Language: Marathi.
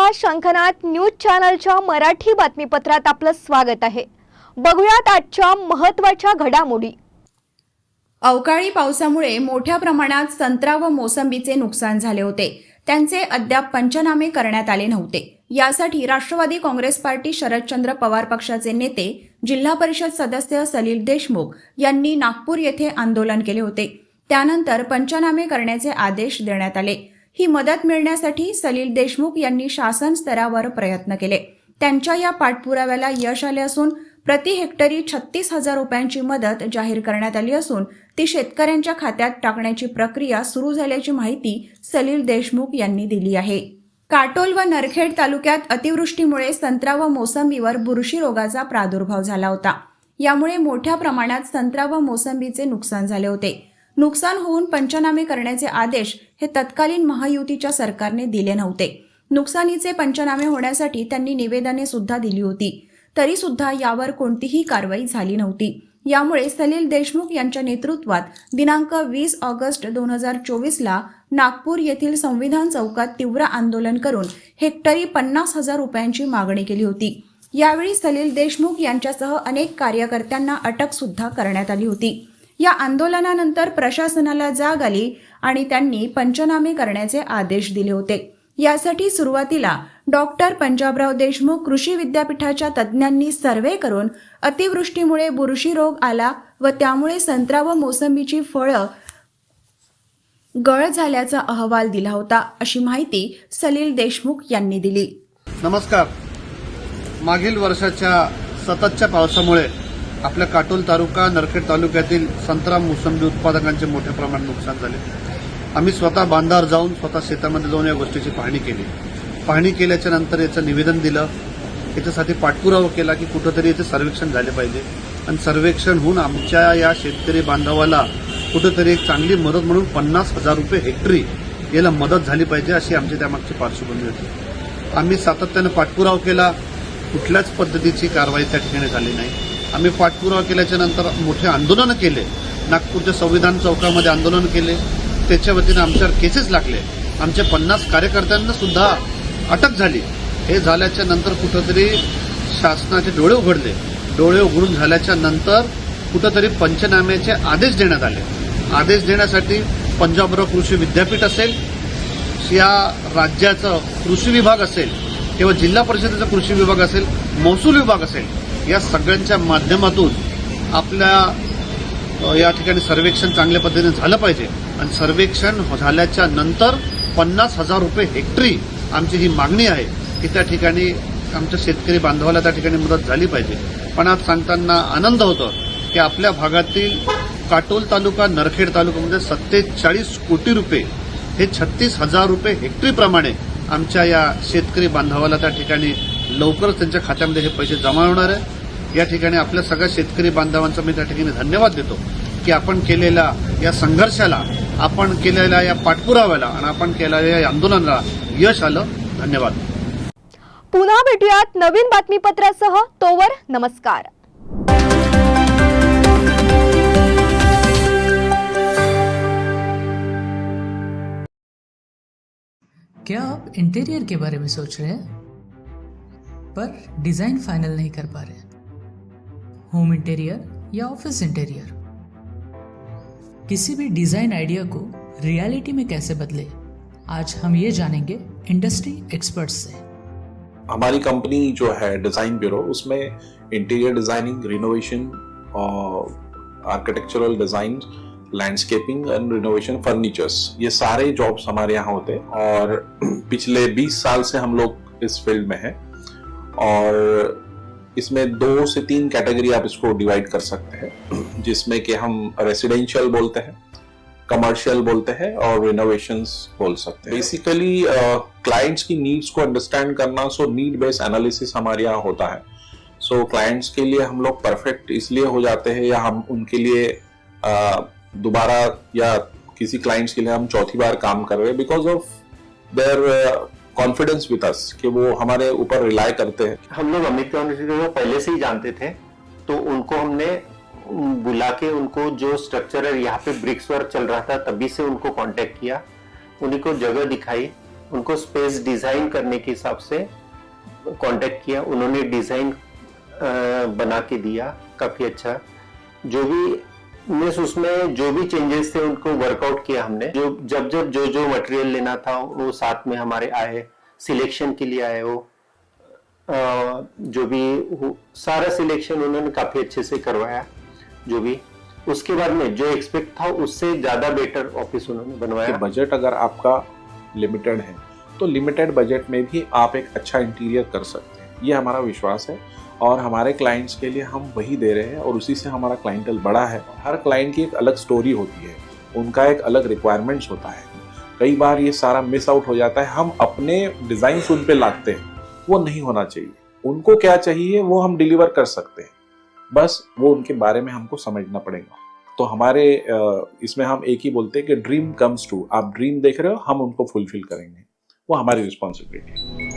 नमस्कार, शंखनाद न्यूज चॅनलच्या मराठी बातमीपत्रात आपलं स्वागत आहे। बघूयात आजच्या महत्त्वाच्या घडामोडी। अवकाळी पावसामुळे मोठ्या प्रमाणात संत्रा व मोसंबीचे नुकसान झाले होते। त्यांचे अद्याप पंचनामे करण्यात आले नव्हते। यासाठी राष्ट्रवादी काँग्रेस पार्टी शरदचंद्र पवार पक्षाचे नेते जिल्हा परिषद सदस्य सलील देशमुख यांनी नागपूर येथे आंदोलन केले होते। त्यानंतर पंचनामे करण्याचे आदेश देण्यात आले। ही मदत मिळण्यासाठी सलील देशमुख यांनी शासन स्तरावर प्रयत्न केले। त्यांच्या या पाठपुराव्याला यश आले असून प्रति हेक्टरी 36,000 रुपयांची मदत जाहीर करण्यात आली असून ती शेतकऱ्यांच्या खात्यात टाकण्याची प्रक्रिया सुरू झाल्याची माहिती सलील देशमुख यांनी दिली आहे। काटोल व नरखेड तालुक्यात अतिवृष्टीमुळे संत्रा व मोसंबीवर बुरशी रोगाचा प्रादुर्भाव झाला होता। यामुळे मोठ्या प्रमाणात संत्रा व मोसंबीचे नुकसान झाले होते। नुकसान होऊन पंचनामे करण्याचे आदेश हे तत्कालीन महायुतीच्या सरकारने दिले नव्हते। नुकसानीचे पंचनामे होण्यासाठी त्यांनी निवेदने सुद्धा दिली होती, तरी सुद्धा यावर कोणतीही कारवाई झाली नव्हती। यामुळे सलील देशमुख यांच्या नेतृत्वात दिनांक 20 ऑगस्ट 2024 ला नागपूर येथील संविधान चौकात तीव्र आंदोलन करून हेक्टरी 50,000 रुपयांची मागणी केली होती। यावेळी सलील देशमुख यांच्यासह अनेक कार्यकर्त्यांना अटक सुद्धा करण्यात आली होती। या आंदोलनानंतर प्रशासनाला जाग आली आणि त्यांनी पंचनामे करण्याचे आदेश दिले होते। यासाठी सुरुवातीला डॉक्टर पंजाबराव देशमुख कृषी विद्यापीठाच्या तज्ज्ञांनी सर्वे करून अतिवृष्टीमुळे बुरशी रोग आला व त्यामुळे संत्रा व मोसंबीची फळं गळ झाल्याचा अहवाल दिला होता, अशी माहिती सलील देशमुख यांनी दिली। नमस्कार। मागील वर्षाच्या सततच्या पावसामुळे आपल्या काटोल तालुका नरखेड तालुक्यातील संत्रा मोसंबी उत्पादकांचे मोठ्या प्रमाणात नुकसान झाले। आम्ही स्वतः बांधावर जाऊन स्वतः शेतामध्ये जाऊन या गोष्टीची पाहणी केली। पाहणी केल्याच्या नंतर याचं निवेदन दिलं। याच्यासाठी पाठपुरावा केला की कुठंतरी याचे सर्वेक्षण झाले पाहिजे आणि सर्वेक्षण होऊन आमच्या या शेतकरी बांधवाला कुठंतरी एक चांगली मदत म्हणून 50,000 रुपये हेक्टरी याला मदत झाली पाहिजे, अशी आमची त्यामागची पार्श्वभूमी होती। आम्ही सातत्याने पाठपुरावा केला, कुठल्याच पद्धतीची कारवाई त्या ठिकाणी झाली नाही। आम्ही पाठपुरावा केल्याच्या नंतर मोठे आंदोलन केले, नागपूरच्या संविधान चौकामध्ये आंदोलन केले। त्याच्या वतीने आमच्यावर केसेस लागले, आमच्या 50 कार्यकर्त्यांना सुद्धा अटक झाली। हे झाल्याच्या नंतर कुठंतरी शासनाचे डोळे उघडले। डोळे उघडून झाल्याच्या नंतर कुठंतरी पंचनाम्याचे आदेश देण्यात आले। आदेश देण्यासाठी पंजाबराव कृषी विद्यापीठ असेल, या राज्याचा कृषी विभाग असेल किंवा जिल्हा परिषदेचा कृषी विभाग असेल, महसूल विभाग असेल, या सगळ्यांच्या माध्यमातून आपल्या या ठिकाणी सर्वेक्षण चांगल्या पद्धतीने झालं पाहिजे आणि सर्वेक्षण झाल्याच्या नंतर 50,000 रुपये हेक्टरी आमची ही मागणी आहे की त्या ठिकाणी आमच्या शेतकरी बांधवाला त्या ठिकाणी मदत झाली पाहिजे। पण आज सांगताना आनंद होतो की आपल्या भागातील काटोल तालुका नरखेड तालुक्यामध्ये 47 कोटी रुपये हे 36,000 रुपये हेक्टरीप्रमाणे आमच्या या शेतकरी बांधवाला त्या ठिकाणी लवकरच त्यांच्या खात्यामध्ये हे पैसे जमा होणार आहे। या ठिकाणी आपल्या सगळ्या शेतकरी बांधवांचा मी त्या ठिकाणी धन्यवाद देतो की आपण केलेल्या या संघर्षाला, आपण केलेल्या या पाठपुराव्याला आणि आपण केलेल्या या आंदोलनाला यश आलं। धन्यवाद। पुन्हा भेटूयात नवीन बातमीपत्रासह, तोवर नमस्कार। क्या आप इंटीरियर के बारे में सोच रहे हैं पर डिजाइन फाइनल नहीं कर पा रहे? होम इंटीरियर या ऑफिस इंटीरियर, किसी भी डिजाइन आइडिया को रियलिटी में कैसे बदले, आज हम ये जानेंगे इंडस्ट्री एक्सपर्ट्स से। हमारी कंपनी जो है डिजाइन ब्यूरो, उसमें interior designing, renovation, architectural design, landscaping end renovation, furnitures, ये सारे जॉब्स हमारे यहाँ होते हैं और पिछले 20 साल से हम लोग इस फील्ड में हैं। और इसमें 2 से 3 कैटेगरी आप इसको डिवाइड कर सकते हैं, जिसमें कि हम रेसिडेंशियल बोलते हैं, कमर्शियल बोलते हैं और रिनोवेशंस बोल सकते हैं। बेसिकली क्लाइंट्स की नीड्स को अंडरस्टैंड करना, सो नीड बेस्ड एनालिसिस हमारे यहाँ होता है। सो क्लाइंट्स के लिए हम लोग परफेक्ट इसलिए हो जाते हैं या हम उनके लिए दोबारा या किसी क्लाइंट्स के लिए हम चौथी बार काम कर रहे हैं because of their confidence with us, कि वो हमारे ऊपर रिलाई करते हैं। हम लोग अमित को पहले से ही जानते थे, तो उनको हमने बुला के उनको जो स्ट्रक्चर है यहाँ पे ब्रिक्स वर्क चल रहा था तभी से उनको कांटेक्ट किया, उन्हीं को जगह दिखाई, उनको स्पेस डिजाइन करने के हिसाब से कांटेक्ट किया। उन्होंने डिजाइन बना के दिया काफी अच्छा। जो भी मीन्स उसमें जो भी चेंजेस थे उनको वर्कआउट किया हमने। जब जो मटेरियल लेना था वो साथ में हमारे आए, सिलेक्शन के लिए आए। वो जो भी सारा सिलेक्शन उन्होंने काफी अच्छे से करवाया। जो भी उसके बाद में जो एक्सपेक्ट था उससे ज्यादा बेटर ऑफिस उन्होंने बनवाया। बजट अगर आपका लिमिटेड है तो लिमिटेड बजट में भी आप एक अच्छा इंटीरियर कर सकते हैं, ये हमारा विश्वास है। और हमारे क्लाइंट्स के लिए हम वही दे रहे हैं और उसी से हमारा क्लाइंटल बड़ा है। हर क्लाइंट की एक अलग स्टोरी होती है, उनका एक अलग रिक्वायरमेंट्स होता है। कई बार ये सारा मिस आउट हो जाता है, हम अपने डिज़ाइन उन पे लादते हैं, वो नहीं होना चाहिए। उनको क्या चाहिए वो हम डिलीवर कर सकते हैं, बस वो उनके बारे में हमको समझना पड़ेगा। तो हमारे इसमें हम एक ही बोलते हैं कि ड्रीम कम्स ट्रू। आप ड्रीम देख रहे हो, हम उनको फुलफिल करेंगे, वो हमारी रिस्पॉन्सिबिलिटी है।